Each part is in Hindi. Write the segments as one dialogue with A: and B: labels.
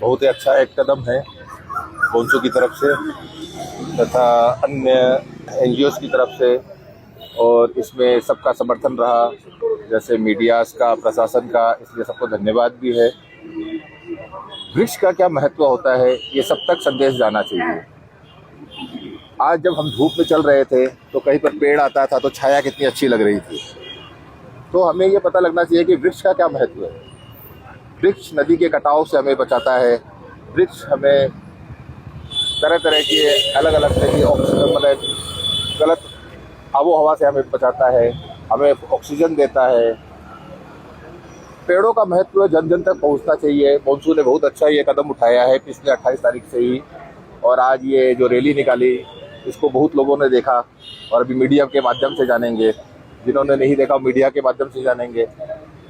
A: बहुत ही अच्छा एक कदम है बोंसू की तरफ से तथा अन्य एनजीओज की तरफ से, और इसमें सबका समर्थन रहा, जैसे मीडियाज का, प्रशासन का, इसलिए सबको धन्यवाद भी है। वृक्ष का क्या महत्व होता है ये सब तक संदेश जाना चाहिए। आज जब हम धूप में चल रहे थे तो कहीं पर पेड़ आता था तो छाया कितनी अच्छी लग रही थी। तो हमें ये पता लगना चाहिए कि वृक्ष का क्या महत्व है। वृक्ष नदी के कटाव से हमें बचाता है, वृक्ष हमें तरह तरह की अलग अलग तरह की मतलब गलत आबो हवा से हमें बचाता है, हमें ऑक्सीजन देता है। पेड़ों का महत्व जन जन तक पहुंचना चाहिए। बोंसू ने बहुत अच्छा ये कदम उठाया है पिछले 28 तारीख से ही, और आज ये जो रैली निकाली इसको बहुत लोगों ने देखा और अभी मीडिया के माध्यम से जानेंगे, जिन्होंने नहीं देखा मीडिया के माध्यम से जानेंगे।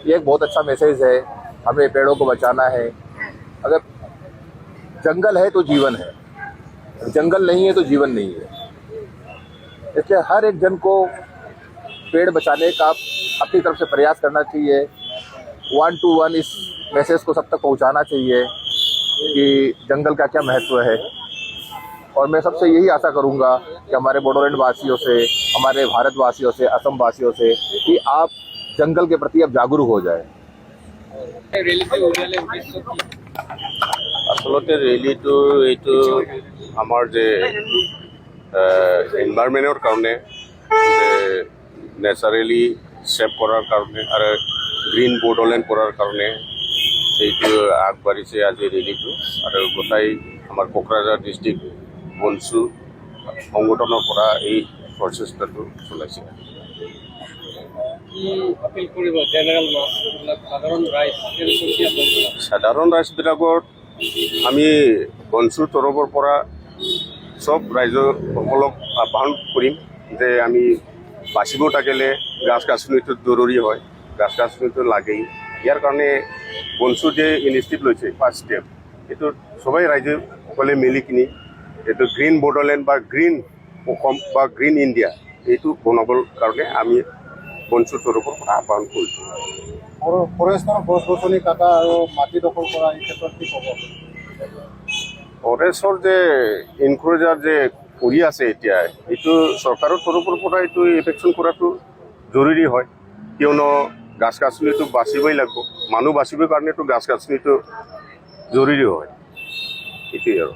A: ये एक बहुत अच्छा मैसेज है, हमें पेड़ों को बचाना है। अगर जंगल है तो जीवन है, जंगल नहीं है तो जीवन नहीं है। इसलिए हर एक जन को पेड़ बचाने का अपनी तरफ से प्रयास करना चाहिए। 1 to 1 इस मैसेज को सब तक पहुंचाना चाहिए कि जंगल का क्या महत्व है। और मैं सबसे यही आशा करूंगा कि हमारे बोडोलैंड वासियों से, हमारे भारतवासियों से, असम वासियों से कि आप जंगल के प्रति अब जागरूक हो जाए।
B: আসলতে ৰেলীটো এইটো আমাৰ যে এনভাইৰনমেণ্টৰ কাৰণে, নেচাৰেলি ছেভ কৰাৰ কাৰণে আৰু গ্ৰীণ বৰ্ডৰলেণ্ড কৰাৰ কাৰণে এইটো আগবাঢ়িছে আজি ৰেলীটো। আৰু গোটাই আমাৰ কোকৰাঝাৰ ডিষ্ট্ৰিক্ট বনচু সংগঠনৰ পৰা এই প্ৰচেষ্টাটো চলাইছে। সাধাৰণ ৰাইজবিলাকৰ আমি বনচুৰ তৰফৰ পৰা চব ৰাইজসকলক আহ্বান কৰিম যে আমি বাচিব থাকিলে গাছ গাছনিটো জৰুৰী হয়, গাছ গাছনিটো লাগেই। ইয়াৰ কাৰণে বনচু যে ইনিচিয়েটিভ লৈছে ফাৰ্ষ্ট ষ্টেপ, এইটো সবাই ৰাইজে সকলে মিলি কিনি এইটো গ্ৰীণ বৰ্ডৰলেণ্ড বা গ্ৰীণ অসম বা গ্ৰীণ ইণ্ডিয়া এইটো বনাবৰ কাৰণে আমি বনচুৰ তৰফৰ পৰা আহ্বান কৰিছোঁ।
C: ফৰেষ্টৰ গছ গছনি কাটা আৰু মাটি দখল কৰা এই ক্ষেত্ৰত কি ক'ব?
B: ফৰেষ্টৰ যে এনক্ৰ'জাৰ যে কৰি আছে এতিয়া, এইটো চৰকাৰৰ তৰফৰ পৰা এইটো ইফেকশ্যন কৰাটো জৰুৰী হয়, কিয়নো গাছ গাছনিটো বাচিবই লাগিব। মানুহ বাচিবৰ কাৰণেতো গাছ গাছনিটো জৰুৰী হয়, এইটোৱেই আৰু।